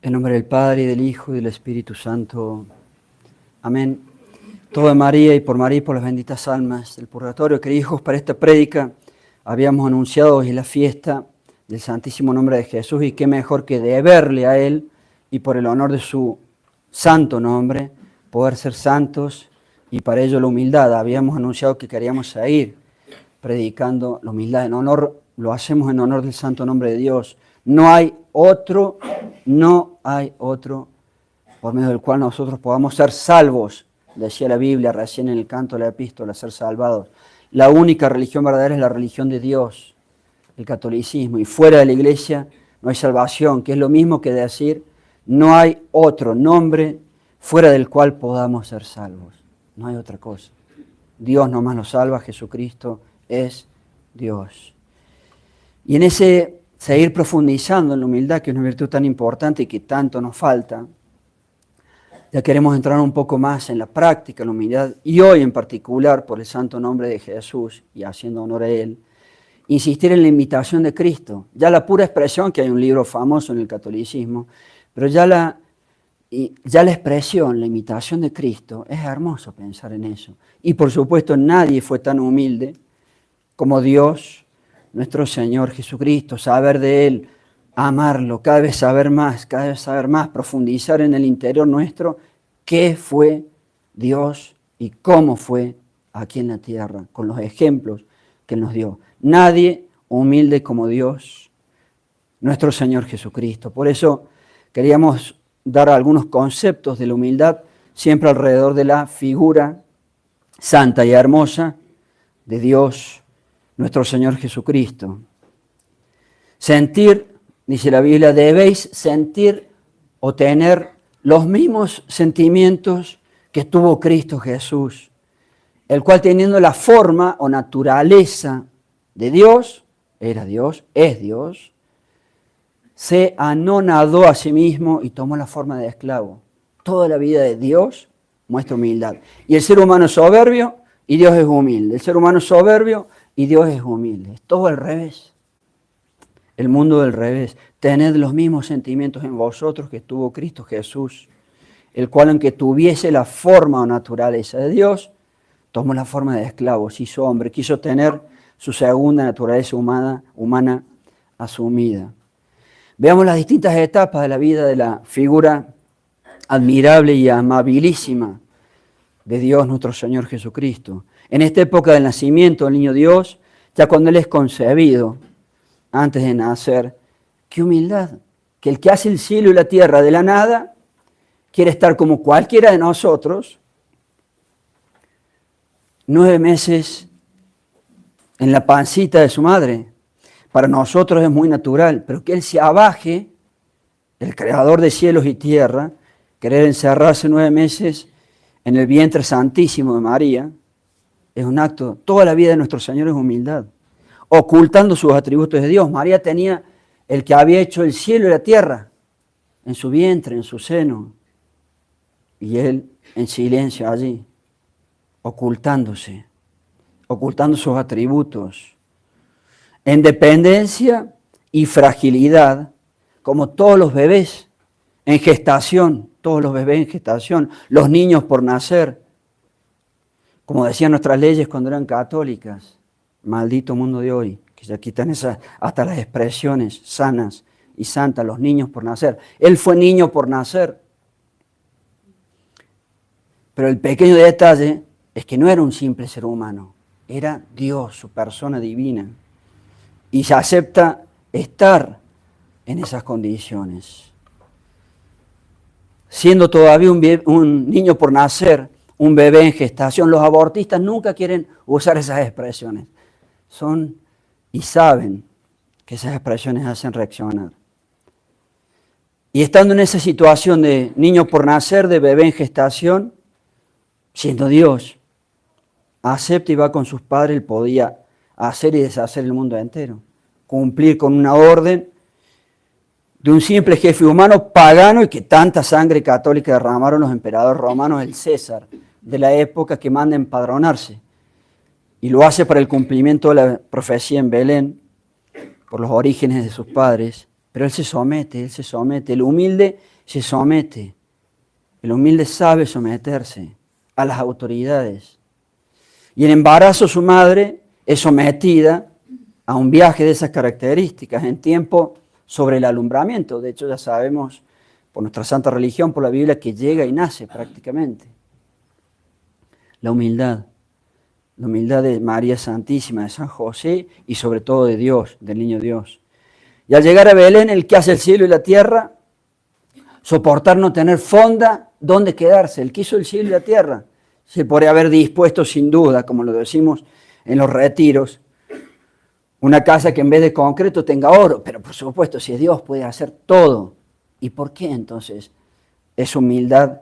En nombre del Padre, y del Hijo, y del Espíritu Santo. Amén. Todo de María, y por María, y por las benditas almas del purgatorio. Queridos hijos, para esta prédica habíamos anunciado hoy la fiesta del Santísimo Nombre de Jesús, y qué mejor que deberle a Él, y por el honor de su santo nombre, poder ser santos, y para ello la humildad. Habíamos anunciado que queríamos seguir predicando la humildad en honor, lo hacemos en honor del santo nombre de Dios. No hay otro por medio del cual nosotros podamos ser salvos, decía la Biblia recién en el canto de la epístola, ser salvados. La única religión verdadera es la religión de Dios, el catolicismo, y fuera de la iglesia no hay salvación, que es lo mismo que decir, no hay otro nombre fuera del cual podamos ser salvos. No hay otra cosa. Dios nomás nos salva, Jesucristo es Dios. Y en ese seguir profundizando en la humildad, que es una virtud tan importante y que tanto nos falta, ya queremos entrar un poco más en la práctica, en la humildad, y hoy en particular, por el santo nombre de Jesús y haciendo honor a Él, insistir en la imitación de Cristo. Ya la pura expresión, que hay un libro famoso en el catolicismo, pero ya la expresión, la imitación de Cristo, es hermoso pensar en eso. Y por supuesto nadie fue tan humilde como Dios, nuestro Señor Jesucristo, saber de Él, amarlo, cada vez saber más, profundizar en el interior nuestro qué fue Dios y cómo fue aquí en la tierra, con los ejemplos que Él nos dio. Nadie humilde como Dios, nuestro Señor Jesucristo. Por eso queríamos dar algunos conceptos de la humildad, siempre alrededor de la figura santa y hermosa de Dios, nuestro Señor Jesucristo. Sentir, dice la Biblia, debéis sentir o tener los mismos sentimientos que tuvo Cristo Jesús, el cual teniendo la forma o naturaleza de Dios, era Dios, es Dios, se anonadó a sí mismo y tomó la forma de esclavo. Toda la vida de Dios muestra humildad. Y el ser humano es soberbio y Dios es humilde. El ser humano es soberbio y Dios es humilde. Es todo al revés. El mundo del revés. Tened los mismos sentimientos en vosotros que tuvo Cristo Jesús, el cual, aunque tuviese la forma o naturaleza de Dios, tomó la forma de esclavo, se hizo hombre, quiso tener su segunda naturaleza humana asumida. Veamos las distintas etapas de la vida de la figura admirable y amabilísima de Dios nuestro Señor Jesucristo. En esta época del nacimiento del niño Dios, ya cuando Él es concebido, antes de nacer, qué humildad, que el que hace el cielo y la tierra de la nada, quiere estar como cualquiera de nosotros, 9 meses en la pancita de su madre. Para nosotros es muy natural, pero que Él se abaje, el creador de cielos y tierra, querer encerrarse 9 meses en el vientre santísimo de María, es un acto, toda la vida de nuestro Señor es humildad, ocultando sus atributos de Dios. María tenía el que había hecho el cielo y la tierra en su vientre, en su seno, y Él en silencio allí, ocultando sus atributos, en dependencia y fragilidad, como todos los bebés en gestación, los niños por nacer, como decían nuestras leyes cuando eran católicas. Maldito mundo de hoy, que ya quitan hasta las expresiones sanas y santas, los niños por nacer. Él fue niño por nacer. Pero el pequeño detalle es que no era un simple ser humano, era Dios, su persona divina. Y se acepta estar en esas condiciones. Siendo todavía un niño por nacer, un bebé en gestación, los abortistas nunca quieren usar esas expresiones. Son y saben que esas expresiones hacen reaccionar. Y estando en esa situación de niño por nacer, de bebé en gestación, siendo Dios, acepta y va con sus padres, Él podía hacer y deshacer el mundo entero, cumplir con una orden de un simple jefe humano pagano y que tanta sangre católica derramaron los emperadores romanos, el César de la época, que manda empadronarse. Y lo hace para el cumplimiento de la profecía en Belén, por los orígenes de sus padres, Pero Él se somete, Él se somete. El humilde se somete. El humilde sabe someterse a las autoridades. Y en embarazo su madre es sometida a un viaje de esas características en tiempo sobre el alumbramiento. De hecho, ya sabemos por nuestra santa religión, por la Biblia, que llega y nace prácticamente. La humildad de María Santísima, de San José y sobre todo de Dios, del niño Dios. Y al llegar a Belén, el que hace el cielo y la tierra, soportar no tener fonda, ¿dónde quedarse? El que hizo el cielo y la tierra. Se podría haber dispuesto sin duda, como lo decimos en los retiros, una casa que en vez de concreto tenga oro, pero por supuesto, si Dios puede hacer todo, ¿y por qué entonces es humildad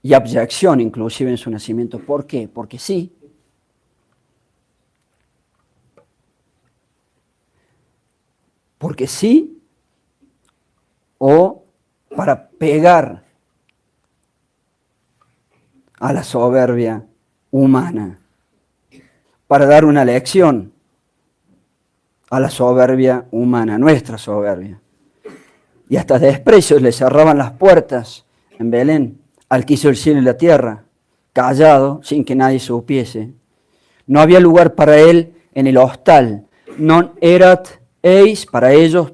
y abyección inclusive en su nacimiento? ¿Por qué? Porque sí. Porque sí, o para pegar a la soberbia humana, para dar una lección a la soberbia humana, nuestra soberbia. Y hasta desprecios le cerraban las puertas en Belén al que hizo el cielo y la tierra, callado, sin que nadie supiese. No había lugar para él en el hostal. Non erat eis, para ellos,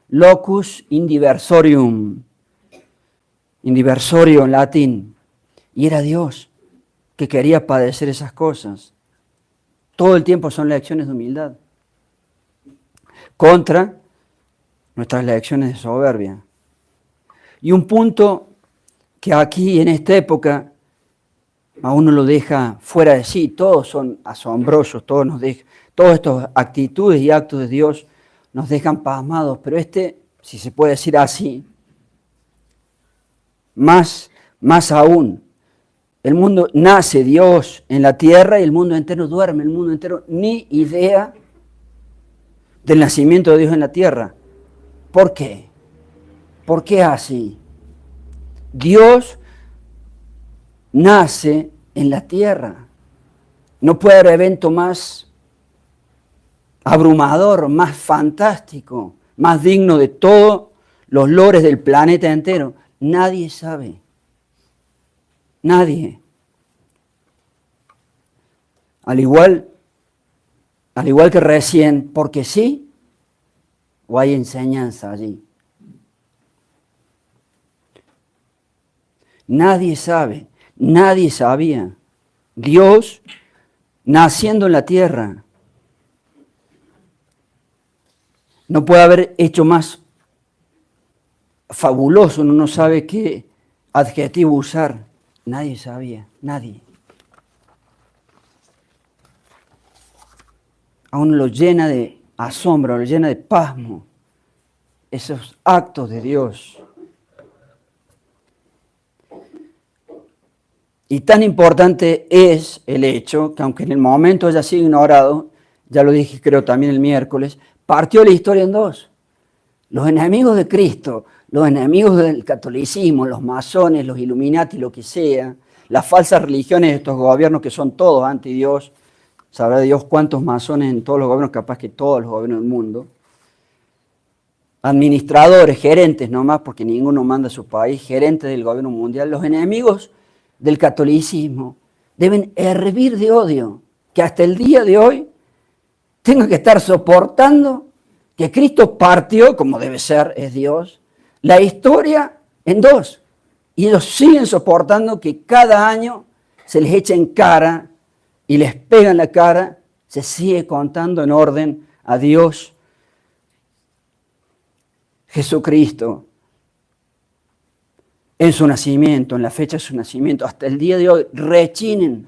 locus indiversorium. Indiversorio en latín. Y era Dios que quería padecer esas cosas. Todo el tiempo son lecciones de humildad contra nuestras lecciones de soberbia. Y un punto que aquí en esta época a uno lo deja fuera de sí, todos son asombrosos, todas estas actitudes y actos de Dios nos dejan pasmados, pero si se puede decir así, más aún, el mundo nace Dios en la tierra y el mundo entero duerme, el mundo entero ni idea del nacimiento de Dios en la tierra. ¿Por qué? ¿Por qué así? Dios nace en la tierra. No puede haber evento más abrumador, más fantástico, más digno de todos los lores del planeta entero. Nadie sabe. Nadie. Al igual que recién, porque sí, o hay enseñanza allí. Nadie sabe, nadie sabía. Dios naciendo en la tierra. No puede haber hecho más fabuloso, uno no sabe qué adjetivo usar. Nadie sabía, nadie. A uno lo llena de asombro, lo llena de pasmo, esos actos de Dios. Y tan importante es el hecho que aunque en el momento haya sido ignorado, ya lo dije creo también el miércoles, partió la historia en dos. Los enemigos de Cristo, los enemigos del catolicismo, los masones, los Illuminati, lo que sea, las falsas religiones de estos gobiernos que son todos anti Dios, sabrá Dios cuántos masones en todos los gobiernos, capaz que todos los gobiernos del mundo, administradores, gerentes nomás, porque ninguno manda a su país, gerentes del gobierno mundial, los enemigos del catolicismo deben hervir de odio, que hasta el día de hoy tengan que estar soportando que Cristo partió, como debe ser, es Dios, la historia en dos. Y ellos siguen soportando que cada año se les echa en cara y les pega en la cara, se sigue contando en orden a Dios, Jesucristo, en su nacimiento, en la fecha de su nacimiento, hasta el día de hoy, rechinen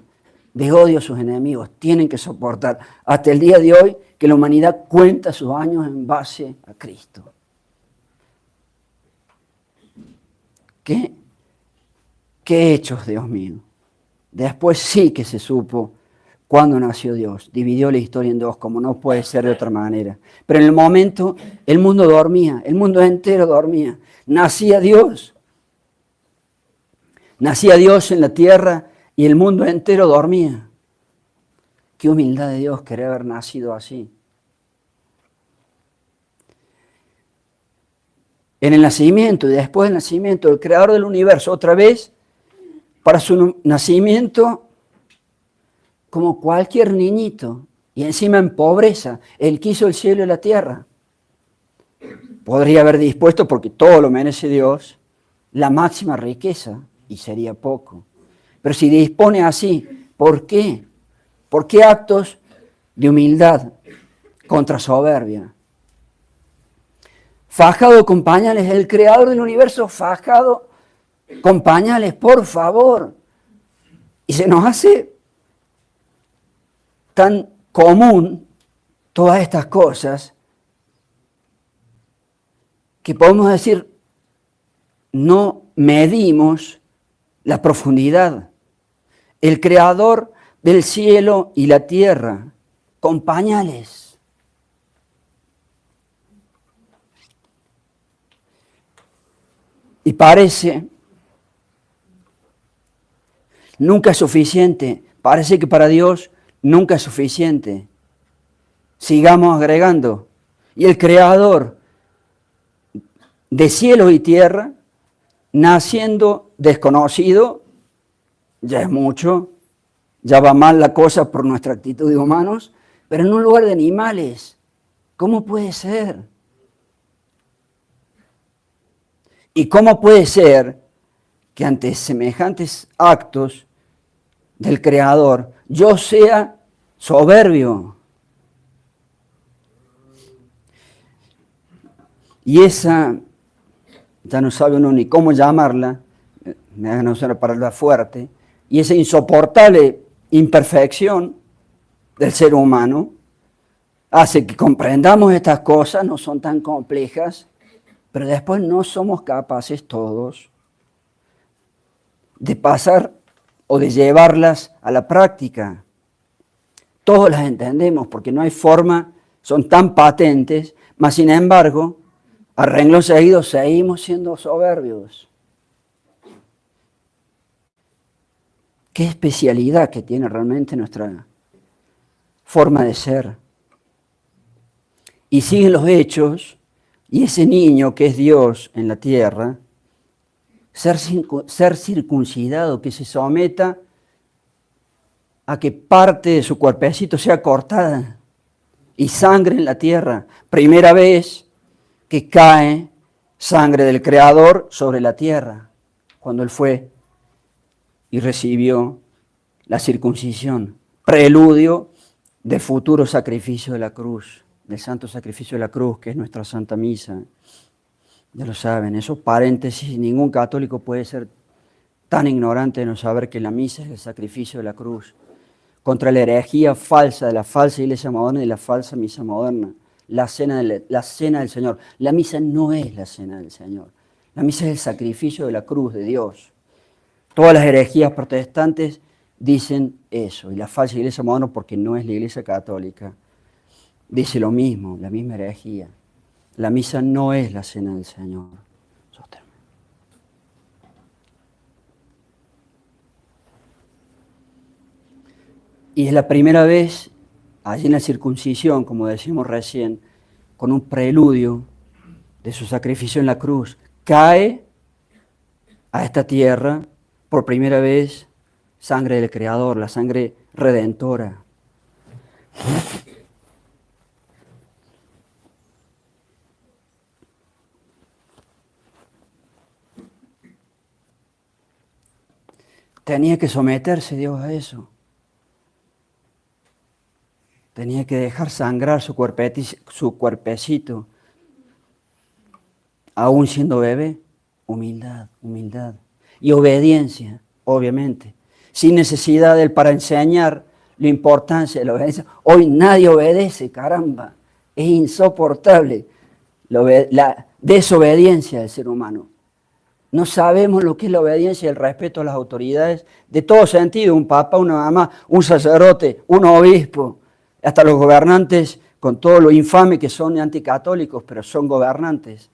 de odio a sus enemigos, tienen que soportar hasta el día de hoy que la humanidad cuenta sus años en base a Cristo. ¿Qué hechos, Dios mío? Después sí que se supo cuándo nació Dios, dividió la historia en dos, como no puede ser de otra manera. Pero en el momento el mundo dormía, el mundo entero dormía, nacía Dios en la tierra y el mundo entero dormía. Qué humildad de Dios querer haber nacido así. en el nacimiento y después del nacimiento del Creador del universo, otra vez, para su nacimiento, como cualquier niñito, y encima en pobreza, Él quiso el cielo y la tierra. Podría haber dispuesto, porque todo lo merece Dios, la máxima riqueza, y sería poco. Pero si dispone así, ¿por qué? ¿Por qué actos de humildad contra soberbia? Fajado con pañales, el Creador del universo fajado con pañales, por favor. Y se nos hace tan común todas estas cosas que podemos decir, no medimos la profundidad. El Creador del cielo y la tierra, con pañales. Y parece, nunca es suficiente, parece que para Dios nunca es suficiente. Sigamos agregando. Y el Creador de cielo y tierra, naciendo desconocido, ya es mucho, ya va mal la cosa por nuestra actitud de humanos, pero en un lugar de animales. ¿Cómo puede ser? ¿Y cómo puede ser que ante semejantes actos del Creador yo sea soberbio? Y esa, ya no sabe uno ni cómo llamarla, me hagan usar una palabra fuerte, y esa insoportable imperfección del ser humano hace que comprendamos estas cosas, no son tan complejas, pero después no somos capaces todos de pasar o de llevarlas a la práctica. Todos las entendemos porque no hay forma, son tan patentes, mas sin embargo, a renglón seguido seguimos siendo soberbios. Qué especialidad que tiene realmente nuestra forma de ser. Y siguen los hechos, y ese niño que es Dios en la tierra, ser circuncidado, que se someta a que parte de su cuerpecito sea cortada y sangre en la tierra. Primera vez que cae sangre del Creador sobre la tierra, cuando Él fue y recibió la circuncisión, preludio del futuro sacrificio de la cruz, del santo sacrificio de la cruz, que es nuestra Santa Misa. Ya lo saben, esos paréntesis, ningún católico puede ser tan ignorante de no saber que la misa es el sacrificio de la cruz, contra la herejía falsa de la falsa iglesia moderna y la falsa misa moderna, la cena del Señor. La misa no es la cena del Señor, la misa es el sacrificio de la cruz de Dios. Todas las herejías protestantes dicen eso, y la falsa iglesia moderna, porque no es la iglesia católica, dice lo mismo, la misma herejía. La misa no es la cena del Señor. Y es la primera vez, allí en la circuncisión, como decimos recién, con un preludio de su sacrificio en la cruz, cae a esta tierra por primera vez sangre del Creador, la sangre redentora. Tenía que someterse Dios a eso. Tenía que dejar sangrar su cuerpecito. Aún siendo bebé, humildad, humildad. Y obediencia, obviamente. Sin necesidad de él para enseñar la importancia de la obediencia. Hoy nadie obedece, caramba. Es insoportable la desobediencia del ser humano. No sabemos lo que es la obediencia y el respeto a las autoridades de todo sentido. Un papá, una mamá, un sacerdote, un obispo, hasta los gobernantes, con todo lo infame que son anticatólicos, pero son gobernantes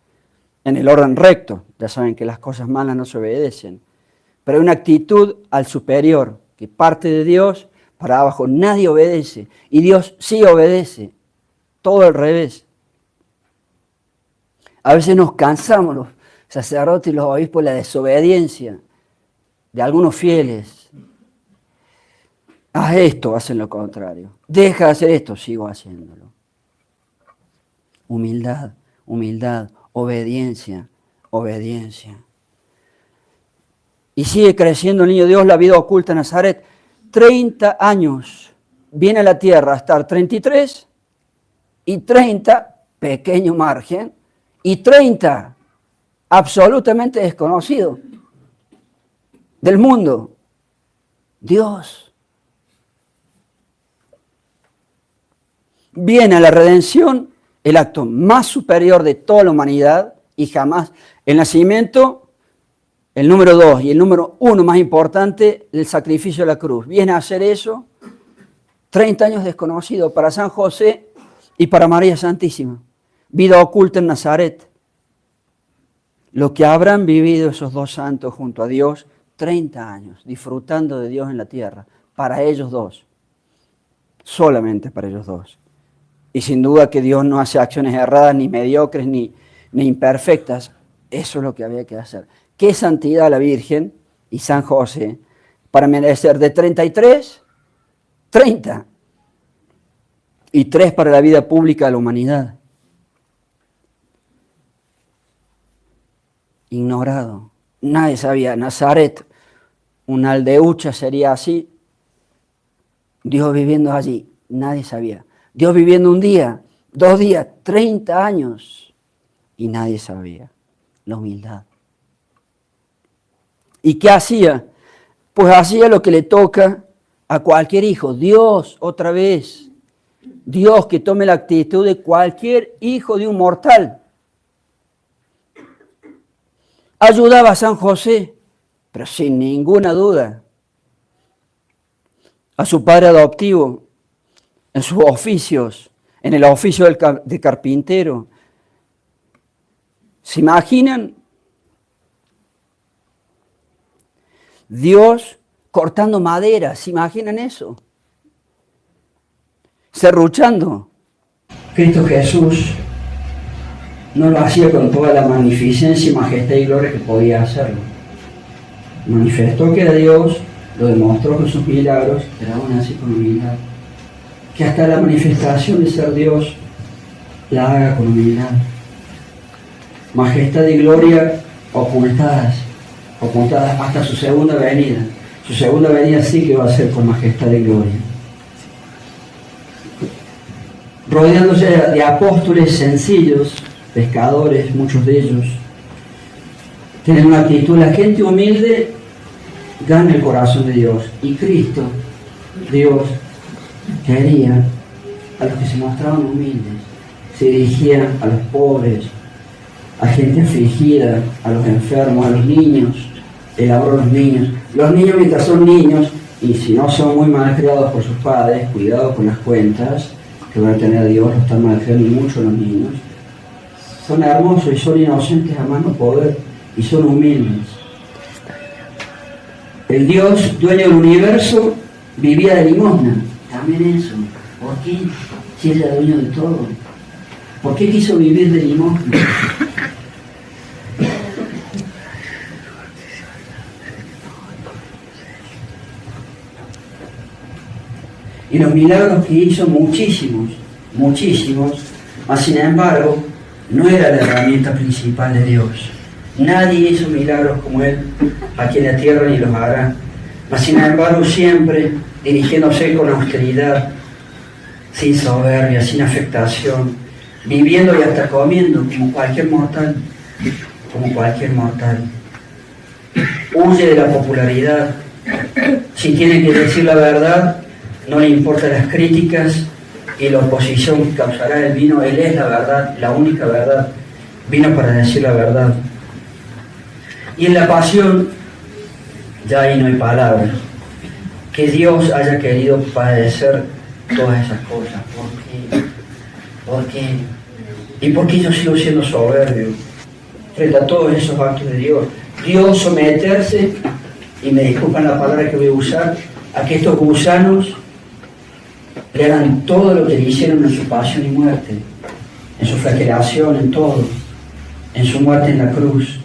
en el orden recto. Ya saben que las cosas malas no se obedecen. Pero hay una actitud al superior, que parte de Dios para abajo. Nadie obedece. Y Dios sí obedece. Todo al revés. A veces nos cansamos los sacerdotes y los obispos de la desobediencia de algunos fieles. Haz esto, hacen lo contrario. Deja de hacer esto, sigo haciéndolo. Humildad, humildad, obediencia, obediencia. Y sigue creciendo el niño Dios, la vida oculta en Nazaret. 30 años viene a la tierra a estar 33 y 30, pequeño margen, y 30 absolutamente desconocido del mundo. Dios. Viene a la redención, el acto más superior de toda la humanidad, y jamás el nacimiento, el número 2 y el número 1 más importante, el sacrificio de la cruz. Viene a hacer eso, 30 años desconocido para San José y para María Santísima. Vida oculta en Nazaret. Lo que habrán vivido esos dos santos junto a Dios, 30 años, disfrutando de Dios en la tierra, para ellos dos, solamente para ellos dos. Y sin duda que Dios no hace acciones erradas, ni mediocres, ni imperfectas. Eso es lo que había que hacer. ¿Qué santidad la Virgen y San José para merecer de 33, 30 y 3 para la vida pública de la humanidad? Ignorado. Nadie sabía. Nazaret, una aldeucha sería así. Dios viviendo allí, nadie sabía. Dios viviendo un día, 2 días, 30 años y nadie sabía. La humildad. ¿Y qué hacía? Pues hacía lo que le toca a cualquier hijo. Dios, otra vez, Dios que tome la actitud de cualquier hijo de un mortal. Ayudaba a San José, pero sin ninguna duda, a su padre adoptivo, en sus oficios, en el oficio de carpintero. ¿Se imaginan? Dios cortando madera, ¿se imaginan eso? Serruchando. Cristo Jesús no lo hacía con toda la magnificencia, majestad y gloria que podía hacerlo. Manifestó que era Dios, lo demostró con sus milagros, pero aún así con humildad. Que hasta la manifestación de ser Dios la haga con humildad. Majestad y gloria ocultadas hasta su segunda venida. Su segunda venida sí que va a ser con majestad y gloria. Rodeándose de apóstoles sencillos, pescadores, muchos de ellos, tienen una actitud, la gente humilde gana el corazón de Dios. Y Cristo, Dios, quería a los que se mostraban humildes, se dirigían a los pobres, a gente afligida, a los enfermos, a los niños, elaboró a los niños. Los niños mientras son niños, y si no son muy mal criados por sus padres, cuidado con las cuentas, que van a tener a Dios, los están mal criando mucho los niños. Son hermosos y son inocentes a más no poder, y son humildes. El Dios, dueño del universo, vivía de limosna. También eso. ¿Por qué? Si era dueño de todo. ¿Por qué quiso vivir de limosna? Y los milagros que hizo, muchísimos, mas sin embargo, no era la herramienta principal de Dios. Nadie hizo milagros como Él aquí en la tierra ni los hará. Mas sin embargo, siempre dirigiéndose con austeridad, sin soberbia, sin afectación, viviendo y hasta comiendo como cualquier mortal. Huye de la popularidad. Si tiene que decir la verdad, no le importan las críticas y la oposición que causará. Él vino, Él es la verdad, la única verdad. Vino para decir la verdad. Y en la pasión, ya ahí no hay palabras. Que Dios haya querido padecer todas esas cosas. ¿Por qué? ¿Y por qué yo sigo siendo soberbio frente a todos esos actos de Dios? Dios someterse, y me disculpan la palabra que voy a usar, a que estos gusanos le hagan todo lo que le hicieron en su pasión y muerte, en su flagelación, en todo. en su muerte en la cruz.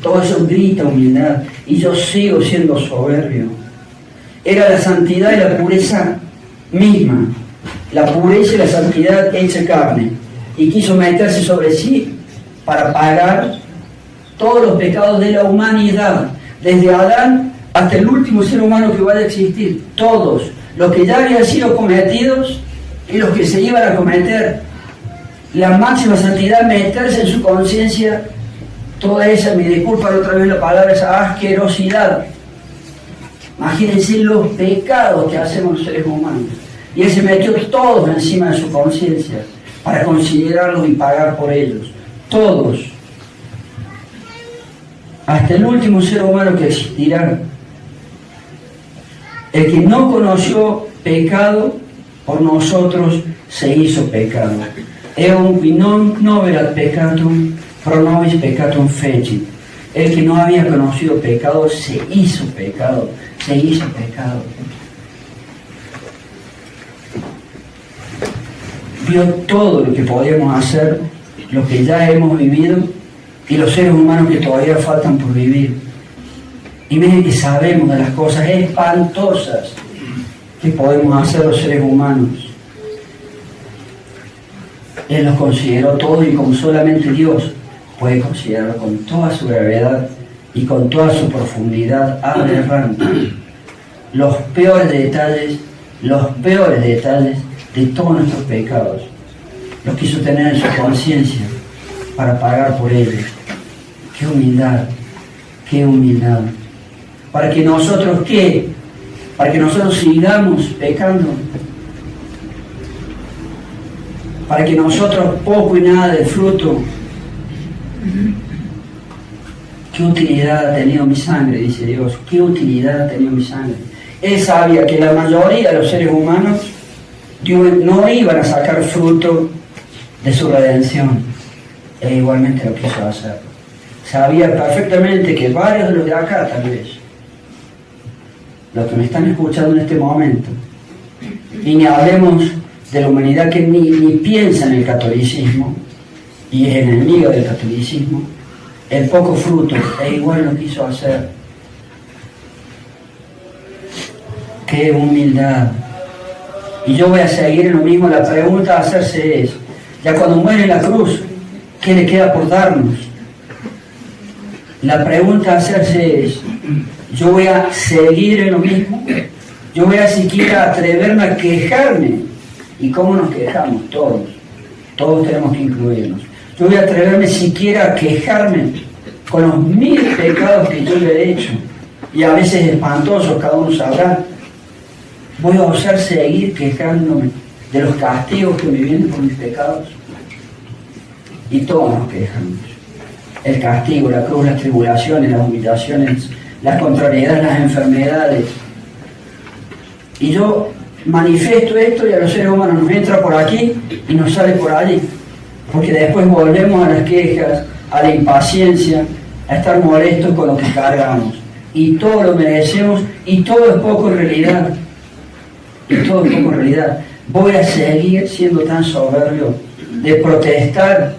Todo eso grita humildad. Y yo sigo siendo soberbio. Era la santidad y la pureza misma. La pureza y la santidad hecha carne. Y quiso meterse sobre sí para pagar todos los pecados de la humanidad. Desde Adán hasta el último ser humano que vaya a existir. Todos. Los que ya habían sido cometidos y los que se iban a cometer. La máxima santidad, meterse en su conciencia toda esa, me disculpan otra vez la palabra, esa asquerosidad. Imagínense los pecados que hacemos los seres humanos. Y Él se metió todos encima de su conciencia para considerarlos y pagar por ellos. Todos. Hasta el último ser humano que existirá. El que no conoció pecado, por nosotros se hizo pecado. Eum qui non noverat peccatum, pro nobis peccatum fecit. El que no había conocido pecado, se hizo pecado. Se hizo pecado. Vio todo lo que podíamos hacer, lo que ya hemos vivido y los seres humanos que todavía faltan por vivir. Y miren que sabemos de las cosas espantosas que podemos hacer los seres humanos. Él los consideró todos y como solamente Dios puede considerarlo con toda su gravedad y con toda su profundidad aberrante. Los peores detalles de todos nuestros pecados los quiso tener en su conciencia para pagar por ellos. ¡Qué humildad! ¡Qué humildad! ¿Para que nosotros qué? ¿Para que nosotros sigamos pecando? ¿Para que nosotros poco y nada del fruto? ¿Qué utilidad ha tenido mi sangre? Dice Dios. ¿Qué utilidad ha tenido mi sangre? Él sabía que la mayoría de los seres humanos no iban a sacar fruto de su redención. Él igualmente lo quiso hacer. Sabía perfectamente que varios de los de acá, tal vez, los que me están escuchando en este momento, y ni hablemos de la humanidad que ni piensa en el catolicismo y es enemigo del catolicismo, el poco fruto, igual lo quiso hacer. ¡Qué humildad! Y yo voy a seguir en lo mismo. La pregunta a hacerse es, ya cuando muere en la cruz, ¿qué le queda por darnos? La pregunta a hacerse es, yo voy a seguir en lo mismo, yo voy a siquiera atreverme a quejarme. ¿Y cómo nos quejamos? Todos tenemos que incluirnos. Yo voy a atreverme siquiera a quejarme con los 1000 pecados que yo le he hecho, y a veces espantosos, cada uno sabrá. Voy a osar seguir quejándome de los castigos que me vienen por mis pecados. Y todos nos quejamos. El castigo, la cruz, las tribulaciones, las humillaciones, las contrariedades, las enfermedades. Y yo manifiesto esto y a los seres humanos nos entra por aquí y nos sale por allí. Porque después volvemos a las quejas, a la impaciencia, a estar molestos con lo que cargamos. Y todo lo merecemos y todo es poco en realidad. Y todo es poco en realidad. Voy a seguir siendo tan soberbio de protestar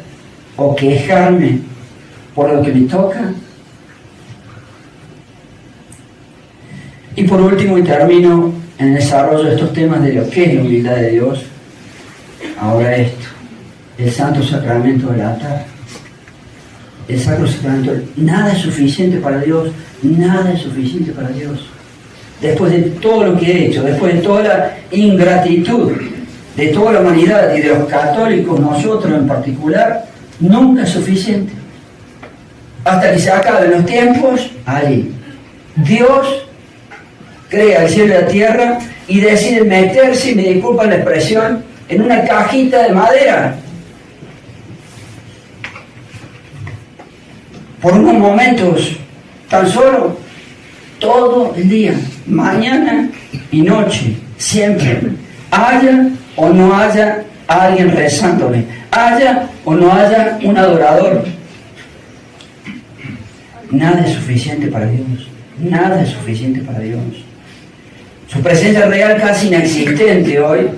o quejarme por lo que me toca. Y por último, y termino en el desarrollo de estos temas de lo que es la humildad de Dios, ahora esto, el santo sacramento del altar. El sacro sacramento, nada es suficiente para Dios, nada es suficiente para Dios. Después de todo lo que he hecho, después de toda la ingratitud de toda la humanidad y de los católicos, nosotros en particular, nunca es suficiente. Hasta que se acaben los tiempos, ahí. Dios crea el cielo y la tierra y decide meterse, y me disculpan la expresión, en una cajita de madera. Por unos momentos, tan solo, todo el día, mañana y noche, siempre, haya o no haya alguien rezándole, haya o no haya un adorador. Nada es suficiente para Dios, nada es suficiente para Dios. Su presencia real casi inexistente hoy,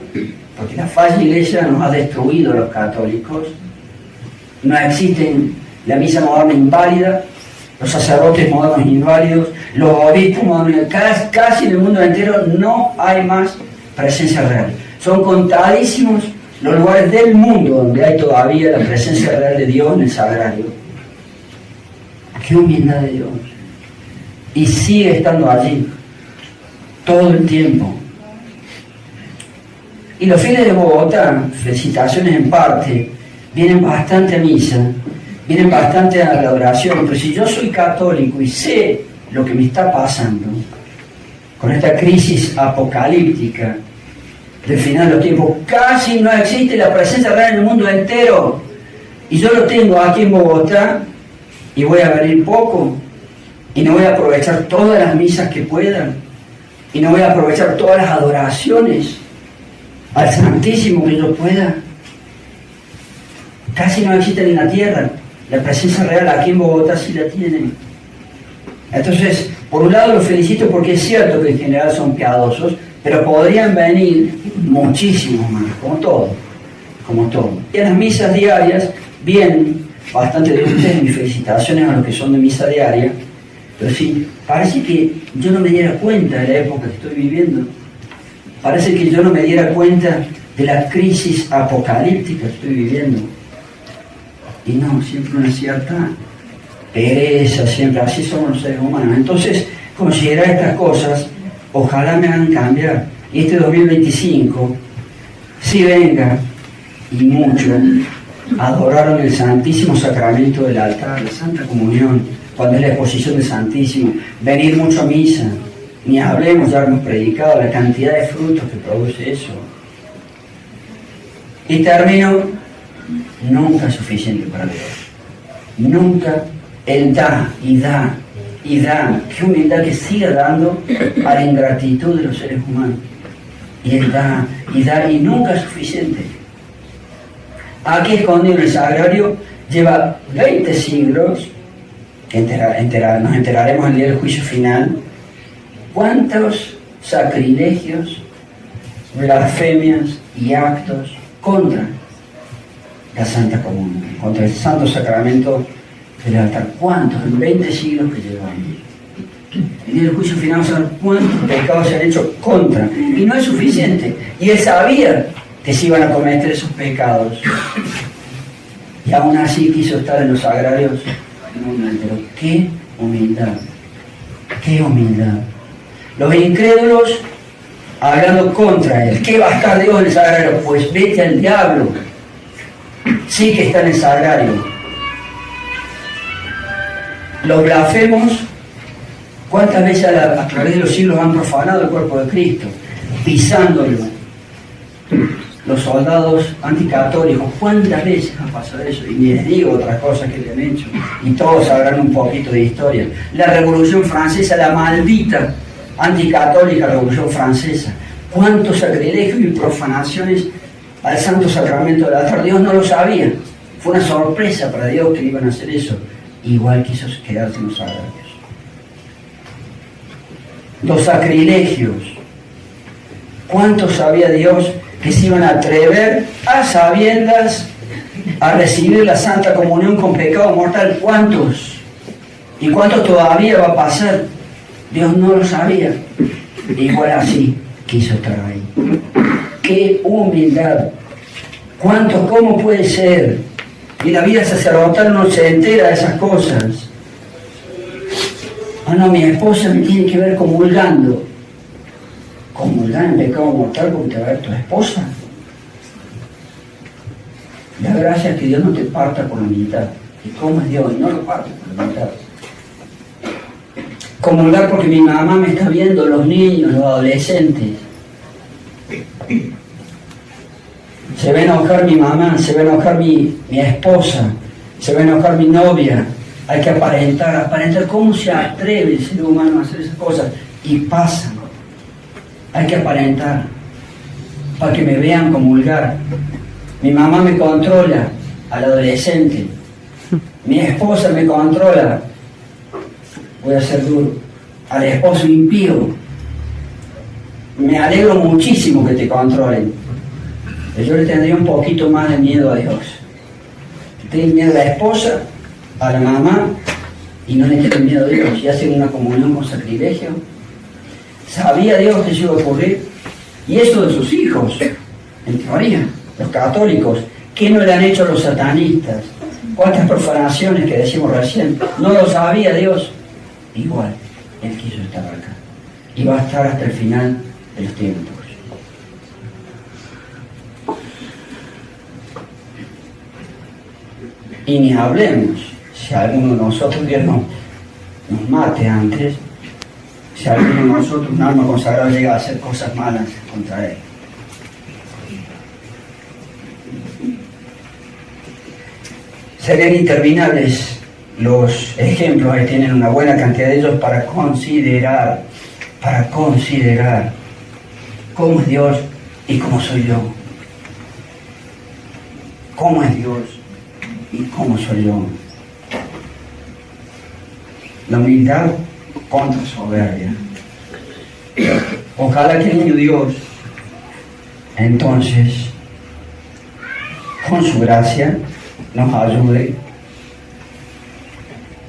porque la falsa iglesia nos ha destruido a los católicos. No existen la misa moderna inválida, los sacerdotes modernos inválidos, los obispos modernos, casi en el mundo entero no hay más presencia real. Son contadísimos los lugares del mundo donde hay todavía la presencia real de Dios en el sagrario. ¡Qué humildad de Dios! Y sigue estando allí todo el tiempo. Y los fieles de Bogotá, felicitaciones en parte, vienen bastante a misa, vienen bastante a la oración, pero si yo soy católico y sé lo que me está pasando con esta crisis apocalíptica del final de los tiempos, casi no existe la presencia real en el mundo entero, y yo lo tengo aquí en Bogotá, y voy a venir poco, y no voy a aprovechar todas las misas que puedan, y no voy a aprovechar todas las adoraciones al Santísimo que yo pueda. Casi no existe en la tierra. La presencia real aquí en Bogotá sí la tienen. Entonces, por un lado los felicito porque es cierto que en general son piadosos, pero podrían venir muchísimos más, como todo. Y en las misas diarias vienen bastante de ustedes, mis felicitaciones a los que son de misa diaria, pero sí, parece que yo no me diera cuenta de la época que estoy viviendo. Parece que yo no me diera cuenta de la crisis apocalíptica que estoy viviendo. Y no, siempre una cierta pereza, siempre, así somos los seres humanos. Entonces, considerar estas cosas, ojalá me hagan cambiar. Y este 2025, si venga, y mucho, adoraron el Santísimo Sacramento del altar, la Santa Comunión, cuando es la exposición del Santísimo, venir mucho a misa, ni hablemos, ya hemos predicado la cantidad de frutos que produce eso. Y termino, nunca es suficiente para Dios. Nunca Él da y da y da. Qué humildad que sigue dando a la ingratitud de los seres humanos. Y Él da y nunca es suficiente. Aquí escondido en el sagrario lleva 20 siglos, nos enteraremos el día del juicio final, cuántos sacrilegios, blasfemias y actos contra la Santa Comunión, contra el Santo Sacramento del altar. ¿Cuántos? En 20 siglos que llevamos. El día del juicio final vamos a ver cuántos pecados se han hecho contra. Y no es suficiente. Y Él sabía que se iban a cometer esos pecados. Y aún así quiso estar en los sagrarios. Pero qué humildad. Qué humildad. Los incrédulos hablando contra Él. ¿Qué va a estar Dios en el sagrario? Pues vete al diablo. Sí que está en el sagrario. Los blasfemos, ¿cuántas veces a través de los siglos han profanado el cuerpo de Cristo? Pisándolo. Los soldados anticatólicos, ¿cuántas veces ha pasado eso? Y ni les digo otras cosas que le han hecho. Y todos sabrán un poquito de historia. La Revolución Francesa, la maldita anticatólica Revolución Francesa. ¿Cuántos sacrilegios y profanaciones al Santo Sacramento del altar? Dios no lo sabía. Fue una sorpresa para Dios que iban a hacer eso. Igual quiso quedarse en los sagrarios. Los sacrilegios. ¿Cuánto sabía Dios que se iban a atrever a sabiendas a recibir la Santa Comunión con pecado mortal? ¿Cuántos? ¿Y cuántos todavía va a pasar? Dios no lo sabía. Igual así quiso estar ahí. ¡Qué humildad! ¿Cuántos? ¿Cómo puede ser? Y la vida sacerdotal no se entera de esas cosas. Ah, no, mi esposa me tiene que ver comulgando. Comulgar en pecado mortal porque te va a ver tu esposa. La gracia es que Dios no te parta por la mitad. ¿Y cómo es Dios? No lo parte por la mitad. Comulgar porque mi mamá me está viendo, los niños, los adolescentes. Se va a enojar mi mamá, se va a enojar mi esposa, se va a enojar mi novia. Hay que aparentar. ¿Cómo se atreve el ser humano a hacer esas cosas? Y pasa. Hay que aparentar para que me vean comulgar. Mi mamá me controla al adolescente. Mi esposa me controla. Voy a ser duro. Al esposo impío. Me alegro muchísimo que te controlen. Yo le tendría un poquito más de miedo a Dios. Tienes miedo a la esposa, a la mamá y no le tienen miedo a Dios y hacen una comunión con sacrilegio. ¿Sabía Dios que eso iba a ocurrir? Y eso de sus hijos, en teoría, los católicos. ¿Qué no le han hecho los satanistas? ¿Cuántas profanaciones que decimos recién? No lo sabía Dios. Igual, Él quiso estar acá. Y va a estar hasta el final de los tiempos. Y ni hablemos, si alguno de nosotros, Dios nos mate antes, si alguno de nosotros, un alma consagrada, llega a hacer cosas malas contra Él. Serían interminables los ejemplos, que tienen una buena cantidad de ellos para considerar cómo es Dios y cómo soy yo. ¿Cómo es Dios y cómo soy yo? La humildad contra soberbia. Ojalá que el niño Dios, entonces, con su gracia, nos ayude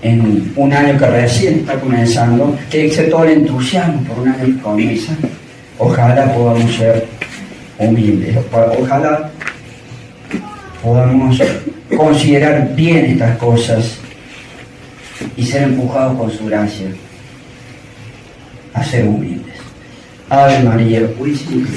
en un año que recién está comenzando, que hay que ser todo el entusiasmo por un año que comienza. Ojalá podamos ser humildes, ojalá podamos considerar bien estas cosas y ser empujados por su gracia a ser humildes. Ave María, purísima.